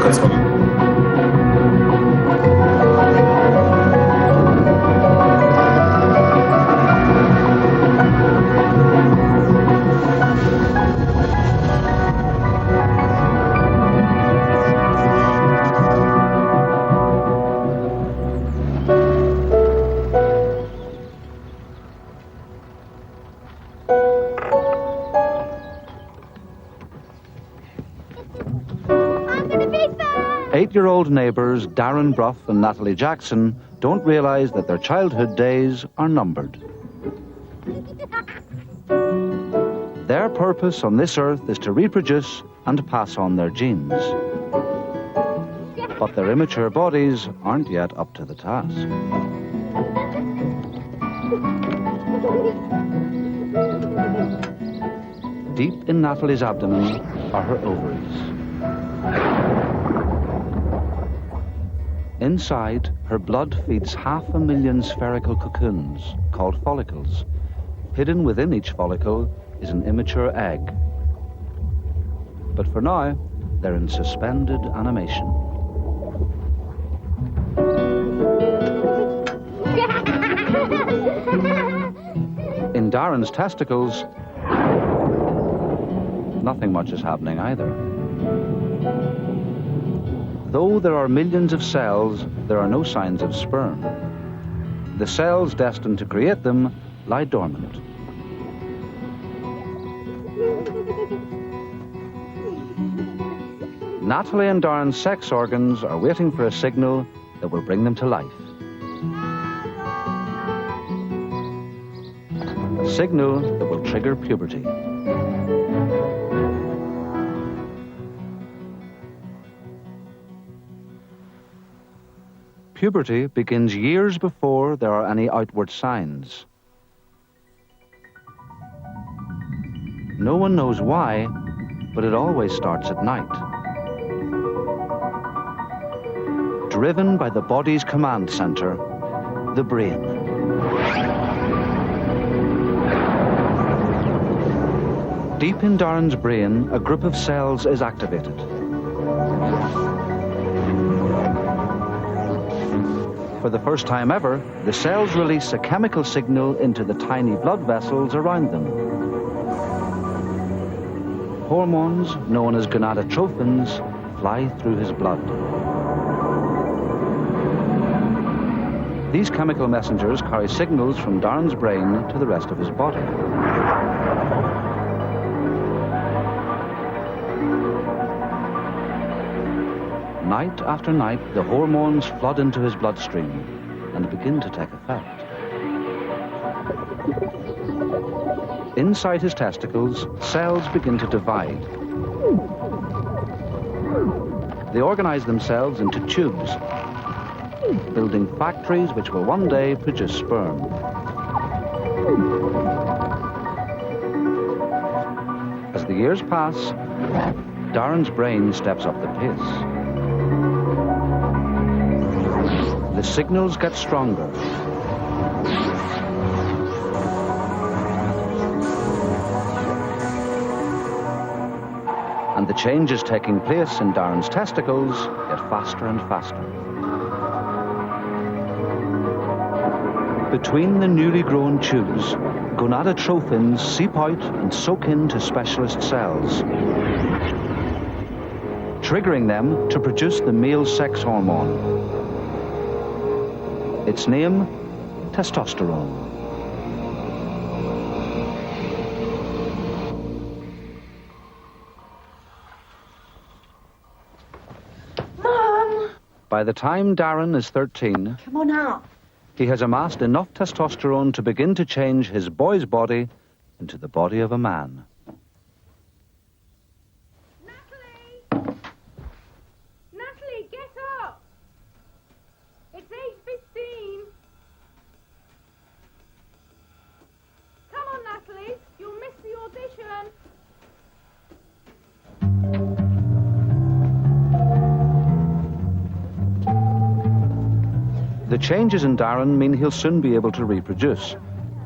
Tinejdzerskiego. Eight-year-old neighbours Darren Brough and Natalie Jackson don't realise that their childhood days are numbered. Their purpose on this earth is to reproduce and pass on their genes. But their immature bodies aren't yet up to the task. Deep in Natalie's abdomen are her ovaries. Inside, her blood feeds 500,000 spherical cocoons, called follicles. Hidden within each follicle is an immature egg. But for now, they're in suspended animation. In Darren's testicles, nothing much is happening either. Though there are millions of cells, there are no signs of sperm. The cells destined to create them lie dormant. Natalie and Darren's sex organs are waiting for a signal that will bring them to life. A signal that will trigger puberty. Puberty begins years before there are any outward signs. No one knows why, but it always starts at night. Driven by the body's command center, the brain. Deep in Darren's brain, a group of cells is activated. For the first time ever, the cells release a chemical signal into the tiny blood vessels around them. Hormones, known as gonadotropins, fly through his blood. These chemical messengers carry signals from Darren's brain to the rest of his body. Night after night, the hormones flood into his bloodstream and begin to take effect. Inside his testicles, cells begin to divide. They organize themselves into tubes, building factories which will one day produce sperm. As the years pass, Darren's brain steps up the pace. The signals get stronger. And the changes taking place in Darren's testicles get faster and faster. Between the newly grown tubes, gonadotropins seep out and soak into specialist cells, triggering them to produce the male sex hormone. Its name, testosterone. Mom! By the time Darren is 13, Come on up. he has amassed enough testosterone to begin to change his boy's body into the body of a man. Natalie, get up! It's 8:15. Come on, Natalie. You'll miss the audition. The changes in Darren mean he'll soon be able to reproduce.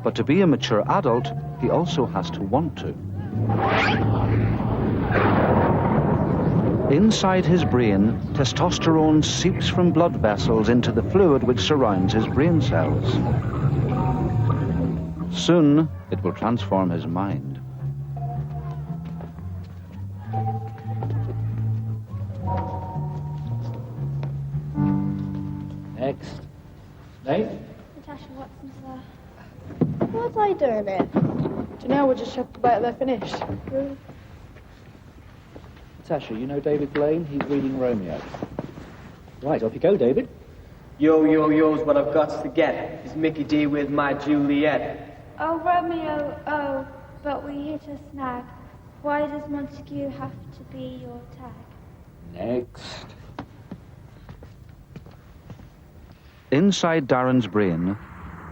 But to be a mature adult, he also has to want to. Inside his brain, testosterone seeps from blood vessels into the fluid which surrounds his brain cells. Soon, it will transform his mind. Next. Nate? Natasha Watson's there. What's I doing here? Do you know, we'll just have to wait till they're finished. Natasha, you know David Blaine? He's reading Romeo. Right, off you go, David. Yo, yo, yo's what I've got to get. Is Mickey D with my Juliet. Oh, Romeo, oh, but we hit a snag. Why does Montague have to be your tag? Next. Inside Darren's brain,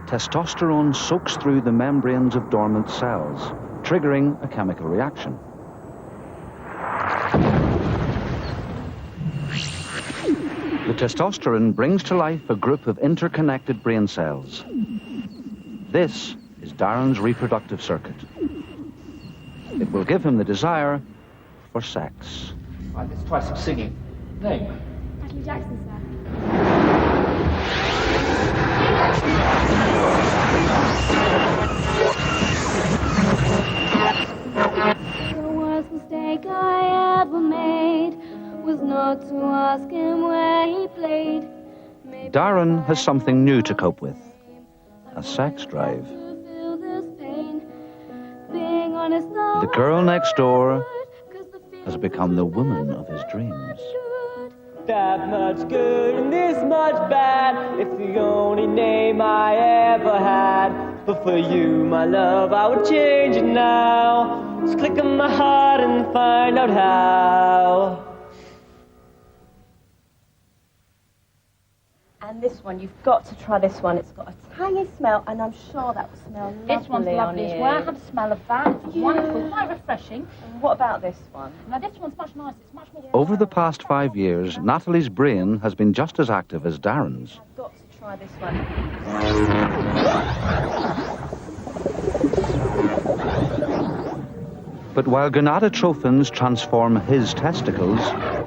testosterone soaks through the membranes of dormant cells, triggering a chemical reaction. The testosterone brings to life a group of interconnected brain cells. This is Darren's reproductive circuit. It will give him the desire for sex. Right, let's try some singing. Name? Natalie Jackson's there. The worst mistake I ever made was not to ask him where he played. Darren has something new to cope with, a sex drive. The girl next door has become the woman of his dreams. That much good and this much bad. It's the only name I ever had. But for you, my love, I would change it now. Just click on my heart and find out how. And this one, you've got to try this one. It's got a tangy smell, and I'm sure that will smell lovely. This one's lovely as well. I have a smell of that. It's wonderful, quite refreshing. And what about this one? Now, this one's much nicer. It's much more... Over the past 5 years, Natalie's brain has been just as active as Darren's. I've got to try this one. But while gonadotrophins transform his testicles,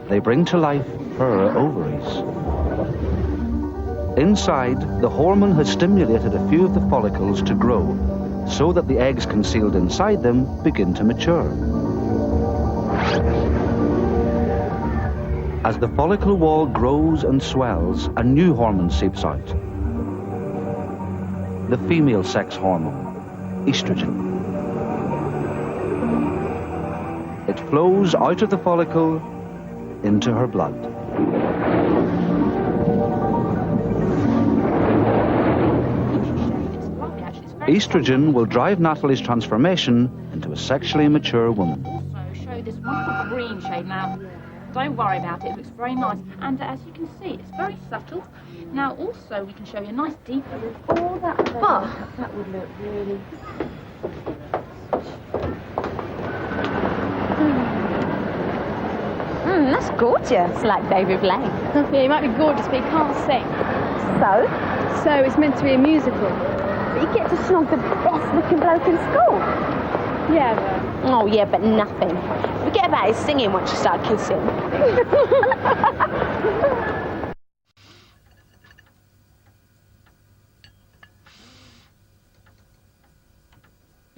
they bring to life her ovaries. Inside, the hormone has stimulated a few of the follicles to grow, so that the eggs concealed inside them begin to mature. As the follicle wall grows and swells, a new hormone seeps out. The female sex hormone, estrogen. It flows out of the follicle into her blood. Estrogen will drive Natalie's transformation into a sexually mature woman. Also show this wonderful green shade. Now, don't worry about it. It looks very nice. And as you can see, it's very subtle. Now, also, we can show you a nice deep... All that that would look really... That's gorgeous, like David Blaine. Yeah, he might be gorgeous, but he can't sing. So? So it's meant to be a musical. But you get to snog the best-looking bloke in school. Yeah, but... Oh, yeah, but nothing. Forget about his singing once you start kissing.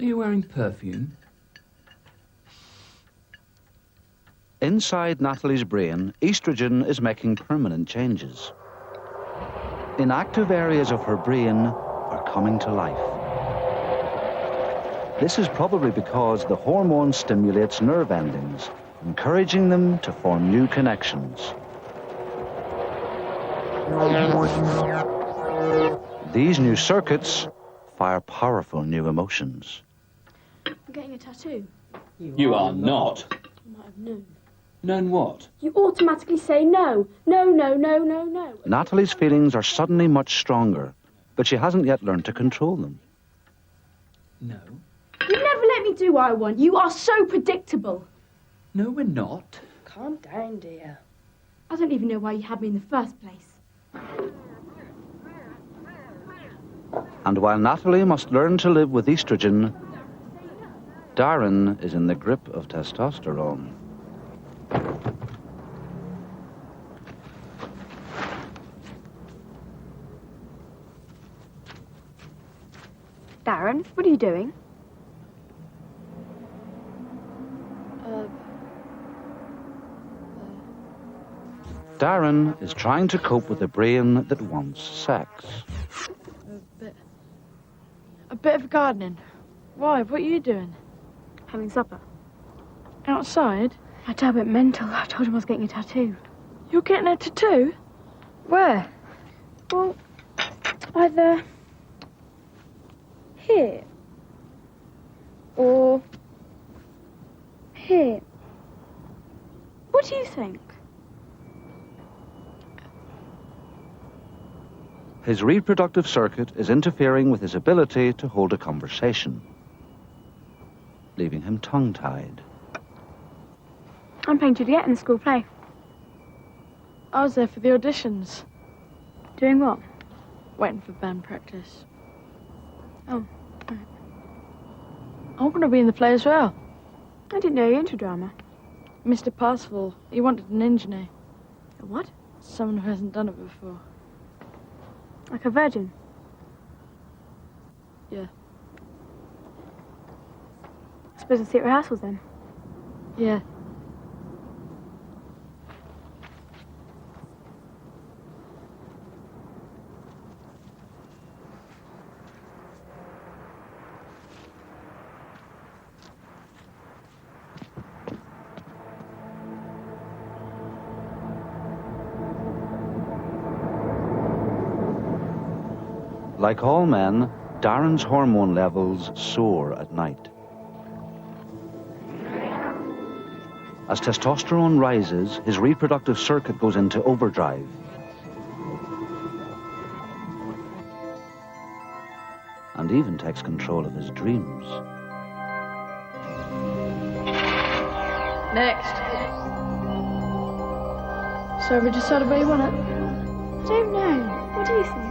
Are you wearing perfume? Inside Natalie's brain, estrogen is making permanent changes. Inactive areas of her brain are coming to life. This is probably because the hormone stimulates nerve endings, encouraging them to form new connections. These new circuits fire powerful new emotions. I'm getting a tattoo. You are not. You might have known. Known what? You automatically say no. No, no, no, no, no. Natalie's feelings are suddenly much stronger, but she hasn't yet learned to control them. No. You never let me do what I want. You are so predictable. No, we're not. Calm down, dear. I don't even know why you had me in the first place. And while Natalie must learn to live with estrogen, Darren is in the grip of testosterone. Darren, what are you doing? Darren is trying to cope with a brain that wants sex. A bit of gardening. Why? What are you doing? Having supper. Outside? My dad went mental. I told him I was getting a tattoo. You're getting a tattoo? Where? Well, either here or here. What do you think? His reproductive circuit is interfering with his ability to hold a conversation, leaving him tongue-tied. I'm playing Juliet in the school play. I was there for the auditions. Doing what? Waiting for band practice. Oh, right. I want to be in the play as well. I didn't know you were into drama. Mr. Parsifal, he wanted an engineer. A what? Someone who hasn't done it before. Like a virgin? Yeah. I suppose I'll see at rehearsals then. Yeah. Like all men, Darren's hormone levels soar at night. As testosterone rises, his reproductive circuit goes into overdrive. And even takes control of his dreams. Next. So have you decided where you want it? I don't know. What do you think?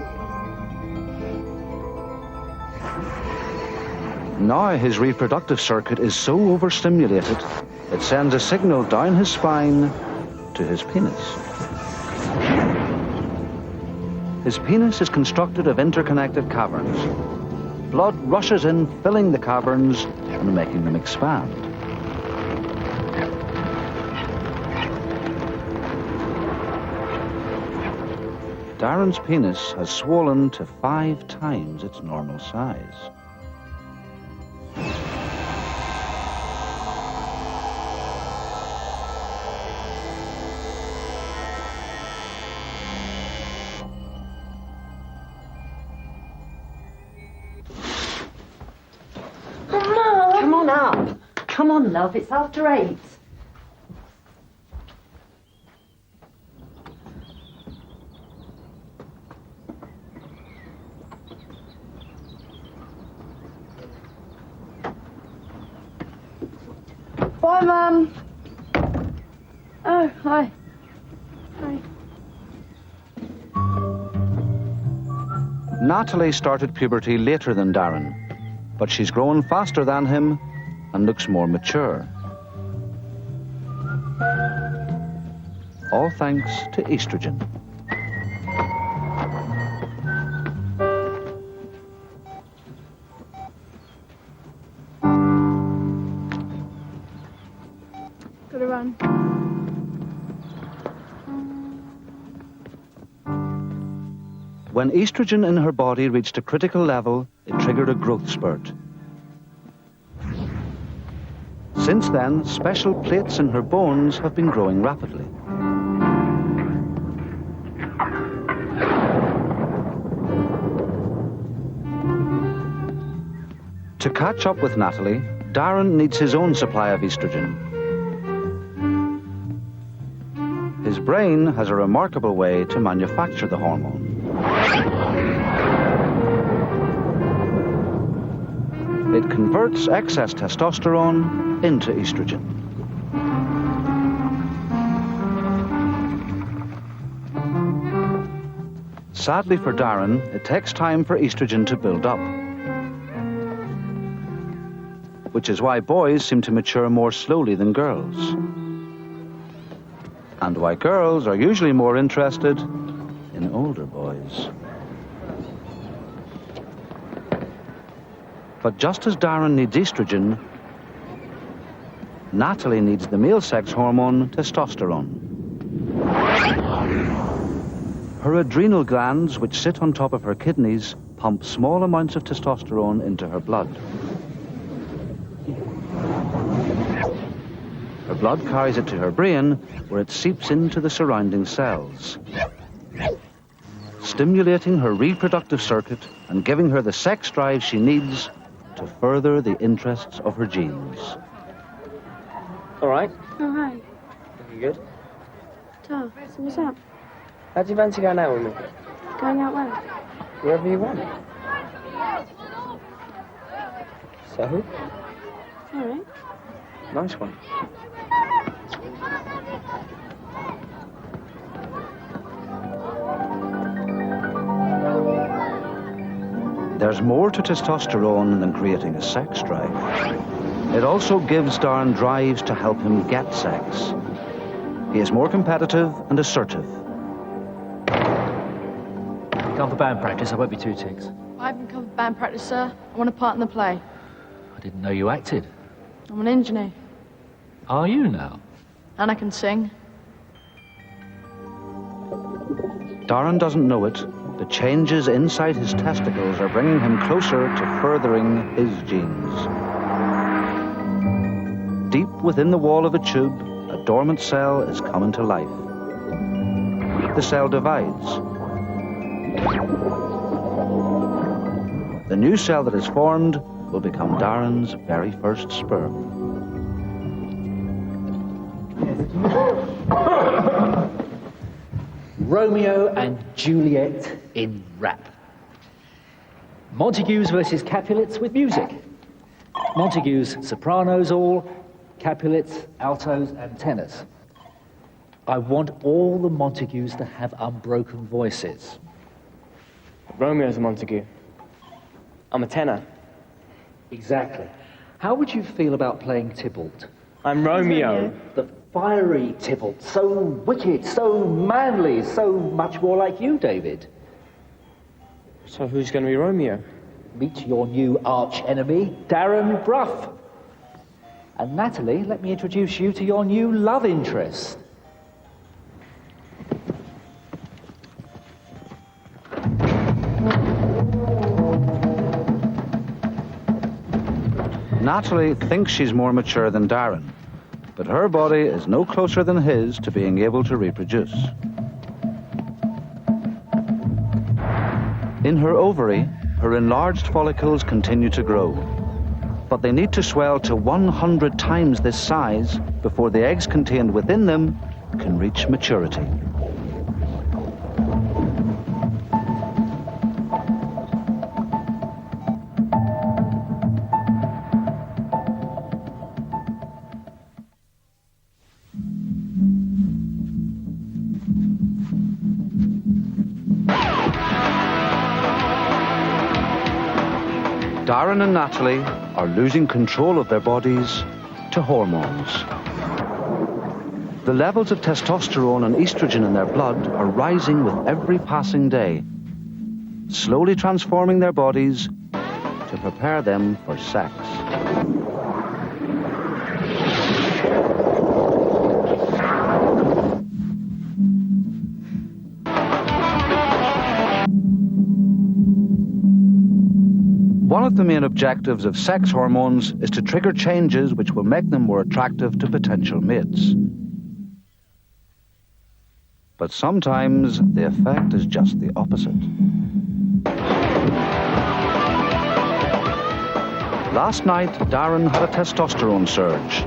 Now his reproductive circuit is so overstimulated, it sends a signal down his spine to his penis. His penis is constructed of interconnected caverns. Blood rushes in, filling the caverns and making them expand. Darren's penis has swollen to 5 times its normal size. Come on up. Come on, love, it's after 8. Bye, Mum. Oh, hi. Hi. Natalie started puberty later than Darren, but she's grown faster than him and looks more mature. All thanks to estrogen. Gotta run. When estrogen in her body reached a critical level, it triggered a growth spurt. Since then, special plates in her bones have been growing rapidly. To catch up with Natalie, Darren needs his own supply of estrogen. His brain has a remarkable way to manufacture the hormone. It converts excess testosterone into estrogen. Sadly for Darren, it takes time for estrogen to build up, which is why boys seem to mature more slowly than girls, and why girls are usually more interested in older boys. But just as Darren needs estrogen, Natalie needs the male sex hormone testosterone. Her adrenal glands, which sit on top of her kidneys, pump small amounts of testosterone into her blood. Her blood carries it to her brain, where it seeps into the surrounding cells, stimulating her reproductive circuit and giving her the sex drive she needs to further the interests of her genes. All right. Oh, hi. You good? Tough. So what's up? How do you fancy going out with me? Going out where? Wherever you want. So? All right. Nice one. There's more to testosterone than creating a sex drive. It also gives Darren drives to help him get sex. He is more competitive and assertive. Come for band practice, I won't be too ticks. I haven't come for band practice, sir. I want to part in the play. I didn't know you acted. I'm an engineer. Are you now? And I can sing. Darren doesn't know it. The changes inside his testicles are bringing him closer to furthering his genes. Deep within the wall of a tube, a dormant cell is coming to life. The cell divides. The new cell that is formed will become Darren's very first sperm. Romeo and Juliet in rap. Montagues versus Capulets with music. Montagues sopranos all, Capulets altos and tenors. I want all the Montagues to have unbroken voices. Romeo's a Montague. I'm a tenor. Exactly. How would you feel about playing Tybalt? I'm Romeo. The fiery Tybalt, so wicked, so manly, so much more like you, David. So who's going to be Romeo? Meet your new arch-enemy, Darren Bruff. And Natalie, let me introduce you to your new love interest. Natalie thinks she's more mature than Darren, but her body is no closer than his to being able to reproduce. In her ovary, her enlarged follicles continue to grow, but they need to swell to 100 times this size before the eggs contained within them can reach maturity. Darren and Natalie are losing control of their bodies to hormones. The levels of testosterone and estrogen in their blood are rising with every passing day, slowly transforming their bodies to prepare them for sex. One of the main objectives of sex hormones is to trigger changes which will make them more attractive to potential mates. But sometimes the effect is just the opposite. Last night, Darren had a testosterone surge,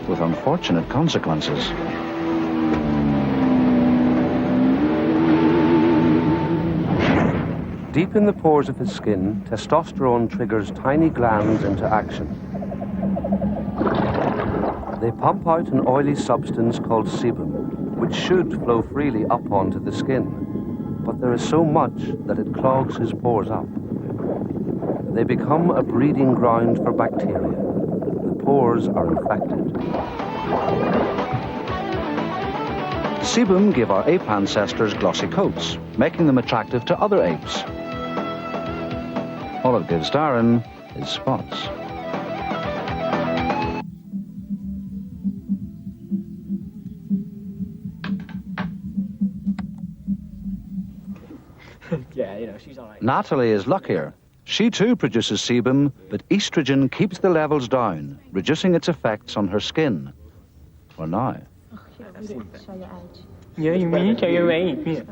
with unfortunate consequences. Deep in the pores of his skin, testosterone triggers tiny glands into action. They pump out an oily substance called sebum, which should flow freely up onto the skin, but there is so much that it clogs his pores up. They become a breeding ground for bacteria. The pores are infected. Sebum gave our ape ancestors glossy coats, making them attractive to other apes. All it gives Darren is spots. Yeah, you know, she's all right. Natalie is luckier. She too produces sebum, but estrogen keeps the levels down, reducing its effects on her skin. For now. Show your age. Yeah, you mean show your age? Yeah.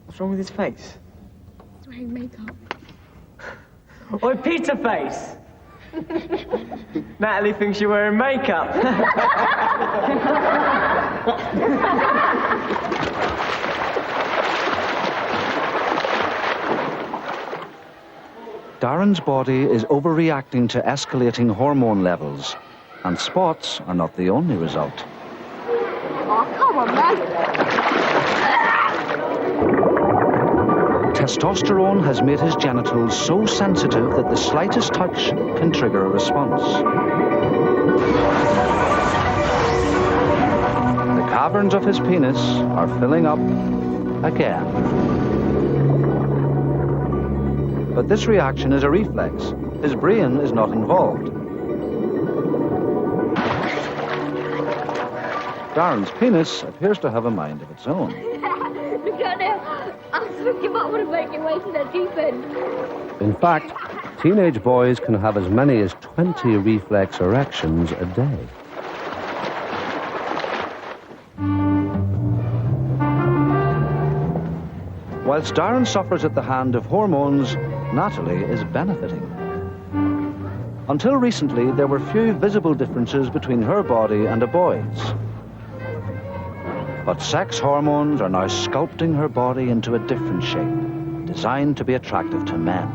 What's wrong with his face? He's wearing makeup. Oi, pizza face! Natalie thinks you're wearing makeup. Darren's body is overreacting to escalating hormone levels, and spots are not the only result. Oh, come on, man. Testosterone has made his genitals so sensitive that the slightest touch can trigger a response. The caverns of his penis are filling up again. But this reaction is a reflex. His brain is not involved. Darren's penis appears to have a mind of its own. Look at it. I think you might want to make your way to the deep end. In fact, teenage boys can have as many as 20 reflex erections a day. Whilst Darren suffers at the hand of hormones, Natalie is benefiting. Until recently, there were few visible differences between her body and a boy's. But sex hormones are now sculpting her body into a different shape, designed to be attractive to men.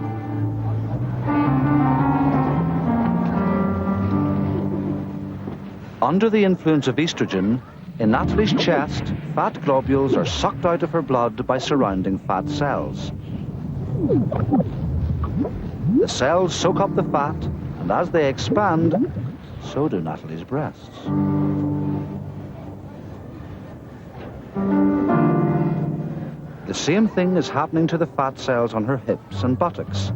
Under the influence of estrogen, in Natalie's chest, fat globules are sucked out of her blood by surrounding fat cells. The cells soak up the fat, and as they expand, so do Natalie's breasts. The same thing is happening to the fat cells on her hips and buttocks,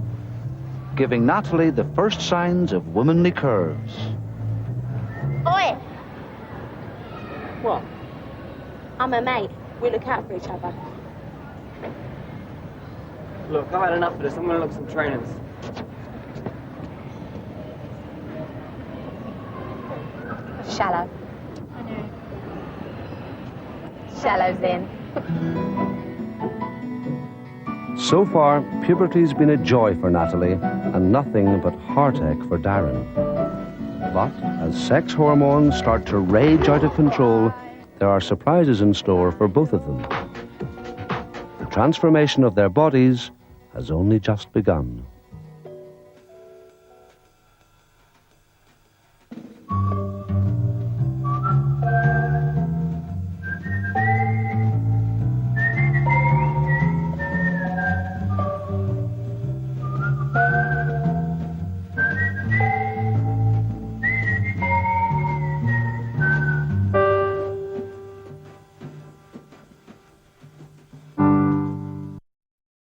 giving Natalie the first signs of womanly curves. Oi! What? I'm a mate. We look out for each other. Look, I've had enough of this. I'm going to look some trainers. Shallow. I know. Shallow's in. So far, puberty's been a joy for Natalie and nothing but heartache for Darren. But as sex hormones start to rage out of control, there are surprises in store for both of them. The transformation of their bodies has only just begun.